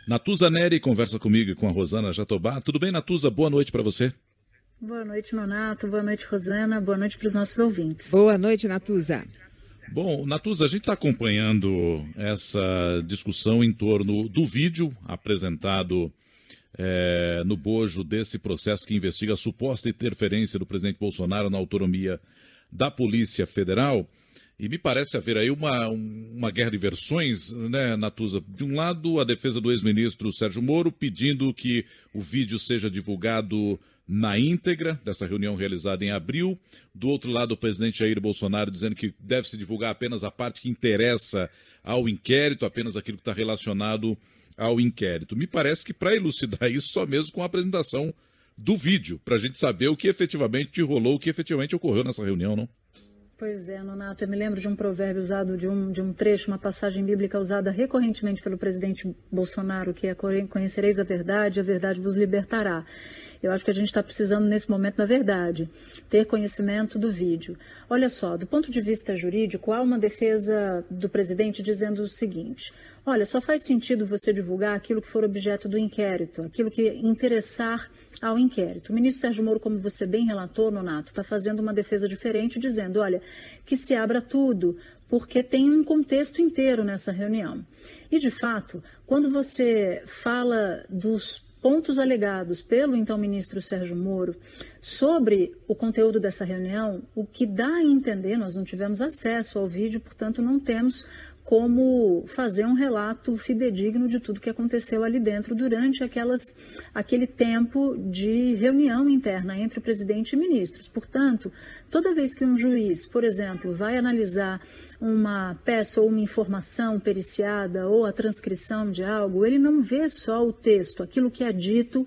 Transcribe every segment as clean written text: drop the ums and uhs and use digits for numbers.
Natuza Neri conversa comigo e com a Rosana Jatobá. Tudo bem, Natuza? Boa noite para você. Boa noite, Nonato. Boa noite, Rosana. Boa noite para os nossos ouvintes. Boa noite, Natuza. Bom, Natuza, a gente está acompanhando essa discussão em torno do vídeo apresentado no bojo desse processo que investiga a suposta interferência do presidente Bolsonaro na autonomia da Polícia Federal. E me parece haver aí uma guerra de versões, né, Natuza? De um lado, a defesa do ex-ministro Sérgio Moro pedindo que o vídeo seja divulgado na íntegra dessa reunião realizada em abril. Do outro lado, o presidente Jair Bolsonaro dizendo que deve-se divulgar apenas a parte que interessa ao inquérito, apenas aquilo que está relacionado ao inquérito. Me parece que para elucidar isso, só mesmo com a apresentação do vídeo, para a gente saber o que efetivamente rolou, o que efetivamente ocorreu nessa reunião, não? Pois é, Nonato, eu me lembro de um provérbio usado, de um trecho, uma passagem bíblica usada recorrentemente pelo presidente Bolsonaro, que é: conhecereis a verdade vos libertará. Eu acho que a gente está precisando, nesse momento, na verdade, ter conhecimento do vídeo. Olha só, do ponto de vista jurídico, há uma defesa do presidente dizendo o seguinte: olha, só faz sentido você divulgar aquilo que for objeto do inquérito, aquilo que interessar ao inquérito. O ministro Sérgio Moro, como você bem relatou, Nonato, está fazendo uma defesa diferente, dizendo, olha, que se abra tudo, porque tem um contexto inteiro nessa reunião. E, de fato, quando você fala dos pontos alegados pelo então ministro Sérgio Moro sobre o conteúdo dessa reunião, o que dá a entender, nós não tivemos acesso ao vídeo, portanto não temos como fazer um relato fidedigno de tudo que aconteceu ali dentro durante aquele tempo de reunião interna entre o presidente e ministros. Portanto, toda vez que um juiz, por exemplo, vai analisar uma peça ou uma informação periciada ou a transcrição de algo, ele não vê só o texto, aquilo que é dito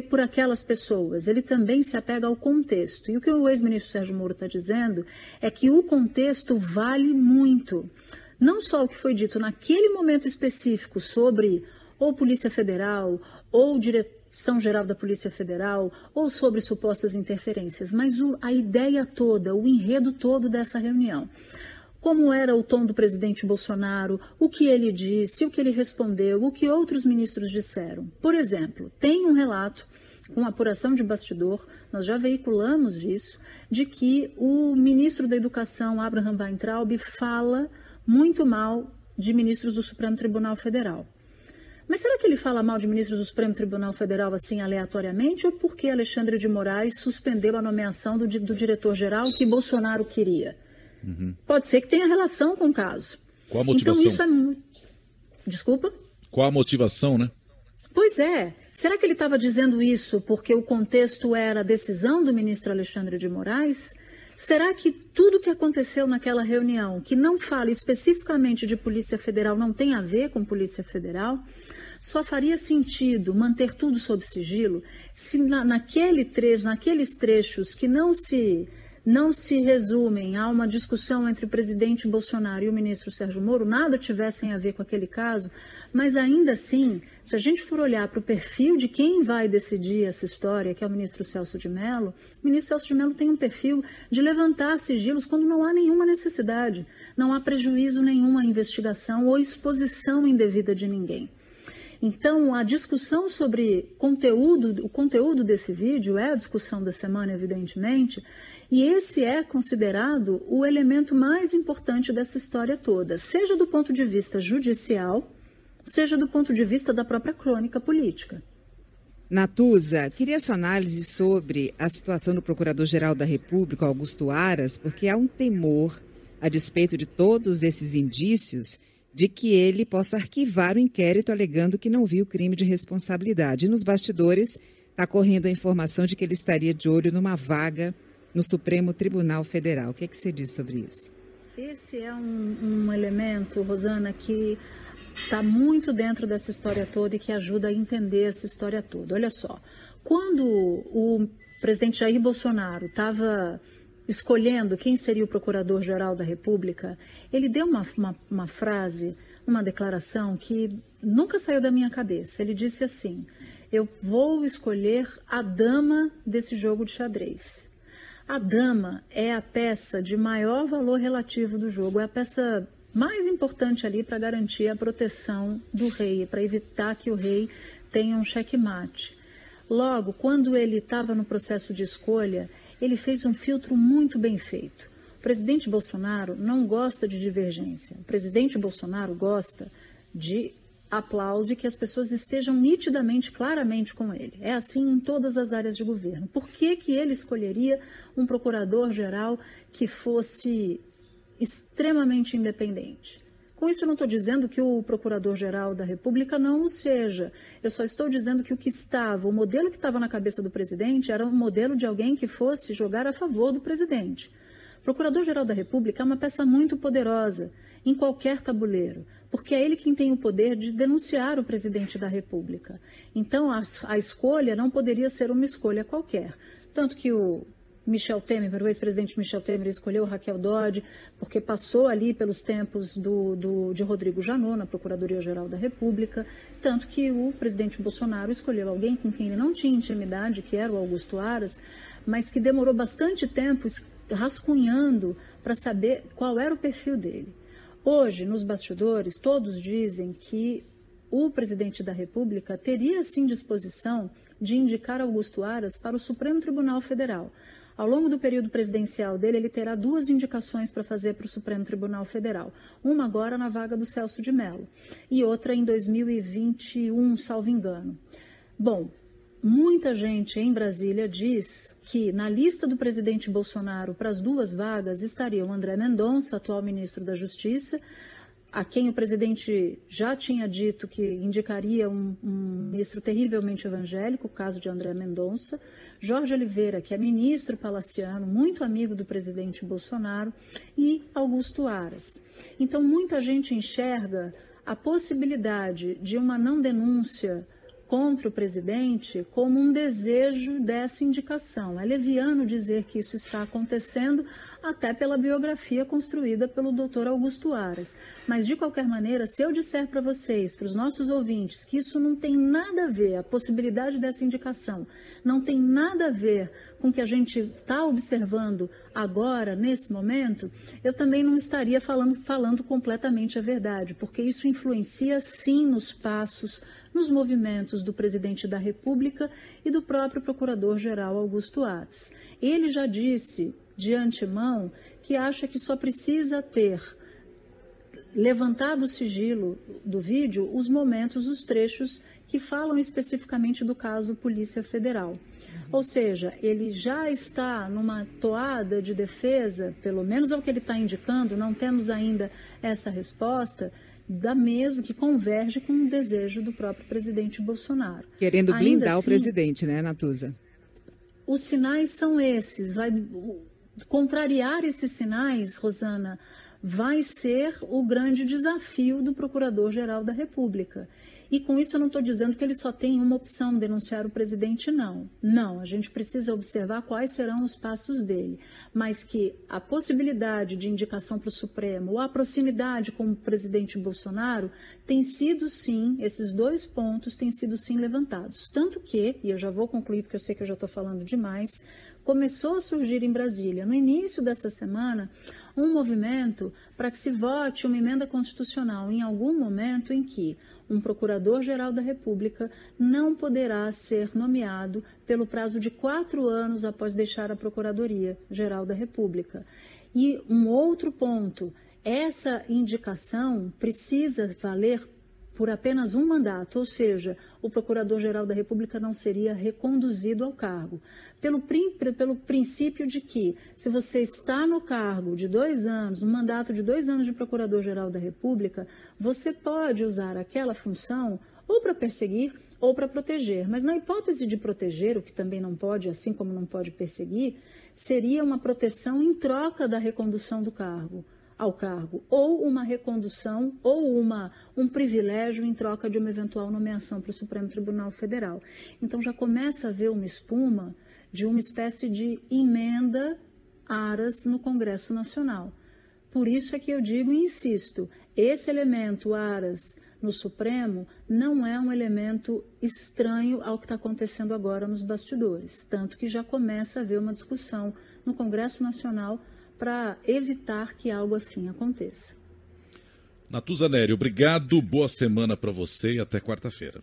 por aquelas pessoas, ele também se apega ao contexto. E o que o ex-ministro Sérgio Moro está dizendo é que o contexto vale muito. Não só o que foi dito naquele momento específico sobre ou Polícia Federal, ou Direção-Geral da Polícia Federal, ou sobre supostas interferências, mas a ideia toda, o enredo todo dessa reunião. Como era o tom do presidente Bolsonaro, o que ele disse, o que ele respondeu, o que outros ministros disseram. Por exemplo, tem um relato com apuração de bastidor, nós já veiculamos isso, de que o ministro da Educação, Abraham Weintraub, fala muito mal de ministros do Supremo Tribunal Federal. Mas será que ele fala mal de ministros do Supremo Tribunal Federal assim aleatoriamente ou porque Alexandre de Moraes suspendeu a nomeação do diretor-geral que Bolsonaro queria? Pode ser que tenha relação com o caso. Qual a motivação? Então isso é muito... Desculpa? Qual a motivação, né? Pois é. Será que ele estava dizendo isso porque o contexto era a decisão do ministro Alexandre de Moraes? Será que tudo que aconteceu naquela reunião, que não fala especificamente de Polícia Federal, não tem a ver com Polícia Federal? Só faria sentido manter tudo sob sigilo se naqueles trechos que não se resumem a uma discussão entre o presidente Bolsonaro e o ministro Sérgio Moro, nada tivessem a ver com aquele caso, mas ainda assim, se a gente for olhar para o perfil de quem vai decidir essa história, que é o ministro Celso de Mello, o ministro Celso de Mello tem um perfil de levantar sigilos quando não há nenhuma necessidade, não há prejuízo nenhum à investigação ou exposição indevida de ninguém. Então, a discussão sobre o conteúdo desse vídeo é a discussão da semana, evidentemente, e esse é considerado o elemento mais importante dessa história toda, seja do ponto de vista judicial, seja do ponto de vista da própria crônica política. Natuza, queria sua análise sobre a situação do Procurador-Geral da República, Augusto Aras, porque há um temor, a despeito de todos esses indícios, de que ele possa arquivar o inquérito alegando que não viu crime de responsabilidade. E nos bastidores está correndo a informação de que ele estaria de olho numa vaga no Supremo Tribunal Federal. O que é que você diz sobre isso? Esse é um elemento, Rosana, que está muito dentro dessa história toda e que ajuda a entender essa história toda. Olha só, quando o presidente Jair Bolsonaro estava escolhendo quem seria o Procurador-Geral da República, ele deu uma frase, uma declaração que nunca saiu da minha cabeça. Ele disse assim: eu vou escolher a dama desse jogo de xadrez. A dama é a peça de maior valor relativo do jogo, é a peça mais importante ali para garantir a proteção do rei, para evitar que o rei tenha um xeque-mate. Logo, quando ele estava no processo de escolha, ele fez um filtro muito bem feito. O presidente Bolsonaro não gosta de divergência. O presidente Bolsonaro gosta de aplauso e que as pessoas estejam nitidamente, claramente com ele. É assim em todas as áreas de governo. Por que que ele escolheria um procurador-geral que fosse extremamente independente? Com isso, eu não estou dizendo que o Procurador-Geral da República não o seja. Eu só estou dizendo que o modelo que estava na cabeça do presidente era um modelo de alguém que fosse jogar a favor do presidente. O Procurador-Geral da República é uma peça muito poderosa em qualquer tabuleiro, porque é ele quem tem o poder de denunciar o presidente da República. Então, a escolha não poderia ser uma escolha qualquer. Tanto que o Michel Temer, o ex-presidente Michel Temer, escolheu Raquel Dodge, porque passou ali pelos tempos de Rodrigo Janot, na Procuradoria-Geral da República, tanto que o presidente Bolsonaro escolheu alguém com quem ele não tinha intimidade, que era o Augusto Aras, mas que demorou bastante tempo rascunhando para saber qual era o perfil dele. Hoje, nos bastidores, todos dizem que o presidente da República teria, sim, disposição de indicar Augusto Aras para o Supremo Tribunal Federal. Ao longo do período presidencial dele, ele terá 2 indicações para fazer para o Supremo Tribunal Federal. Uma agora na vaga do Celso de Mello e outra em 2021, salvo engano. Bom, muita gente em Brasília diz que na lista do presidente Bolsonaro para as 2 vagas estariam André Mendonça, atual ministro da Justiça, a quem o presidente já tinha dito que indicaria um ministro terrivelmente evangélico, o caso de André Mendonça, Jorge Oliveira, que é ministro palaciano, muito amigo do presidente Bolsonaro, e Augusto Aras. Então, muita gente enxerga a possibilidade de uma não denúncia contra o presidente como um desejo dessa indicação. É leviano dizer que isso está acontecendo, até pela biografia construída pelo doutor Augusto Aras. Mas, de qualquer maneira, se eu disser para vocês, para os nossos ouvintes, que isso não tem nada a ver, a possibilidade dessa indicação, não tem nada a ver com o que a gente está observando agora, nesse momento, eu também não estaria falando completamente a verdade, porque isso influencia, sim, nos passos, nos movimentos do presidente da República e do próprio procurador-geral Augusto Aras. Ele já disse de antemão que acha que só precisa ter levantado o sigilo do vídeo os momentos, os trechos que falam especificamente do caso Polícia Federal. Ou seja, ele já está numa toada de defesa, pelo menos é o que ele está indicando, não temos ainda essa resposta, da mesma que converge com o desejo do próprio presidente Bolsonaro. Querendo blindar assim, o presidente, né, Natuza? Os sinais são esses. Contrariar esses sinais, Rosana, vai ser o grande desafio do Procurador-Geral da República. E com isso eu não estou dizendo que ele só tem uma opção, denunciar o presidente, não. Não, a gente precisa observar quais serão os passos dele. Mas que a possibilidade de indicação para o Supremo, ou a proximidade com o presidente Bolsonaro, tem sido sim, esses 2 pontos têm sido sim levantados. Tanto que, e eu já vou concluir porque eu sei que eu já estou falando demais, começou a surgir em Brasília, no início dessa semana, um movimento para que se vote uma emenda constitucional em algum momento em que um procurador-geral da República não poderá ser nomeado pelo prazo de 4 anos após deixar a Procuradoria-Geral da República. E um outro ponto, essa indicação precisa valer por apenas um mandato, ou seja, o Procurador-Geral da República não seria reconduzido ao cargo. Pelo princípio de que, se você está no cargo de 2 anos, um mandato de 2 anos de Procurador-Geral da República, você pode usar aquela função ou para perseguir ou para proteger. Mas na hipótese de proteger, o que também não pode, assim como não pode perseguir, seria uma proteção em troca da recondução do cargo. Ao cargo, ou uma recondução, ou um privilégio em troca de uma eventual nomeação para o Supremo Tribunal Federal. Então já começa a haver uma espuma de uma espécie de emenda Aras no Congresso Nacional. Por isso é que eu digo e insisto, esse elemento Aras no Supremo não é um elemento estranho ao que está acontecendo agora nos bastidores, tanto que já começa a haver uma discussão no Congresso Nacional para evitar que algo assim aconteça. Natuza Nery, obrigado, boa semana para você e até quarta-feira.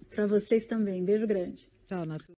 Para vocês também. Beijo grande. Tchau, Natuza.